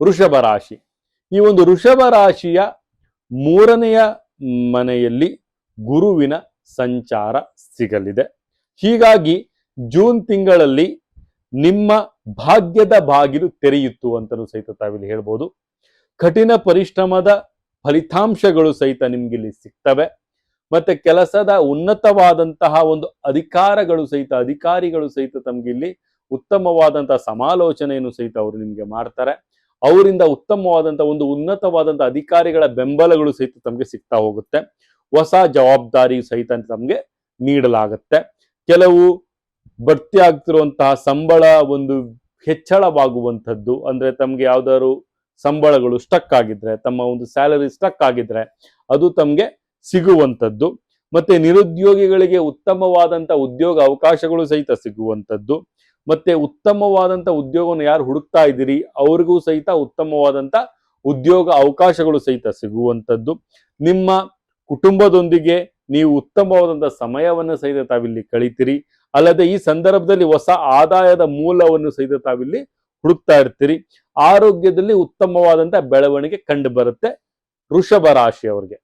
ವೃಷಭ ರಾಶಿ. ಈ ಒಂದು ವೃಷಭ ರಾಶಿಯ 3ನೆಯ ಮನೆಯಲ್ಲಿ ಗುರುವಿನ ಸಂಚಾರ ಸಿಗಲಿದೆ. ಹೀಗಾಗಿ ಜೂನ್ ತಿಂಗಳಲ್ಲಿ ನಿಮ್ಮ ಭಾಗ್ಯದ ಬಾಗಿಲು ತೆರೆಯಿತು ಅಂತಲೂ ಸಹಿತ ತಾವಿಲ್ಲಿ ಹೇಳ್ಬೋದು. ಕಠಿಣ ಪರಿಶ್ರಮದ ಫಲಿತಾಂಶಗಳು ಸಹಿತ ನಿಮ್ಗಿಲ್ಲಿ ಸಿಗ್ತವೆ. ಮತ್ತೆ ಕೆಲಸದ ಉನ್ನತವಾದಂತಹ ಒಂದು ಅಧಿಕಾರಿಗಳು ಸಹಿತ ತಮ್ಗಿಲ್ಲಿ ಉತ್ತಮವಾದಂತಹ ಸಮಾಲೋಚನೆಯನ್ನು ಸಹಿತ ಅವರು ನಿಮ್ಗೆ ಮಾಡ್ತಾರೆ. ಅವರಿಂದ ಉತ್ತಮವಾದಂತಹ ಒಂದು ಉನ್ನತವಾದಂತಹ ಅಧಿಕಾರಿಗಳ ಬೆಂಬಲಗಳು ಸಹಿತ ತಮ್ಗೆ ಸಿಗ್ತಾ ಹೋಗುತ್ತೆ. ಹೊಸ ಜವಾಬ್ದಾರಿ ಸಹಿತ ತಮ್ಗೆ ನೀಡಲಾಗುತ್ತೆ. ಕೆಲವು ಬಡ್ತಿ ಆಗ್ತಿರುವಂತಹ ಸಂಬಳ ಒಂದು ಹೆಚ್ಚಳವಾಗುವಂಥದ್ದು, ಅಂದ್ರೆ ತಮ್ಗೆ ಯಾವ್ದಾದ್ರು ಸಂಬಳಗಳು ಸ್ಟಕ್ ಆಗಿದ್ರೆ, ತಮ್ಮ ಒಂದು ಸ್ಯಾಲರಿ ಸ್ಟಕ್ ಆಗಿದ್ರೆ ಅದು ತಮ್ಗೆ ಸಿಗುವಂಥದ್ದು. ಮತ್ತೆ ನಿರುದ್ಯೋಗಿಗಳಿಗೆ ಉತ್ತಮವಾದಂತ ಉದ್ಯೋಗ ಅವಕಾಶಗಳು ಸಹಿತ ಸಿಗುವಂಥದ್ದು. ಮತ್ತೆ ಉತ್ತಮವಾದಂತ ಉದ್ಯೋಗವನ್ನು ಯಾರು ಹುಡುಕ್ತಾ ಇದ್ದೀರಿ ಅವ್ರಿಗೂ ಸಹಿತ ಉತ್ತಮವಾದಂತ ಉದ್ಯೋಗ ಅವಕಾಶಗಳು ಸಹಿತ ಸಿಗುವಂಥದ್ದು. ನಿಮ್ಮ ಕುಟುಂಬದೊಂದಿಗೆ ನೀವು ಉತ್ತಮವಾದಂತಹ ಸಮಯವನ್ನು ಸಹಿತ ತಾವಿಲ್ಲಿ ಕಳಿತೀರಿ. ಅಲ್ಲದೆ ಈ ಸಂದರ್ಭದಲ್ಲಿ ಹೊಸ ಆದಾಯದ ಮೂಲವನ್ನು ಸಹಿತ ತಾವಿಲ್ಲಿ ಹುಡುಕ್ತಾ ಇರ್ತೀರಿ. ಆರೋಗ್ಯದಲ್ಲಿ ಉತ್ತಮವಾದಂತಹ ಬೆಳವಣಿಗೆ ಕಂಡು ಬರುತ್ತೆ ವೃಷಭ ರಾಶಿಯವರಿಗೆ.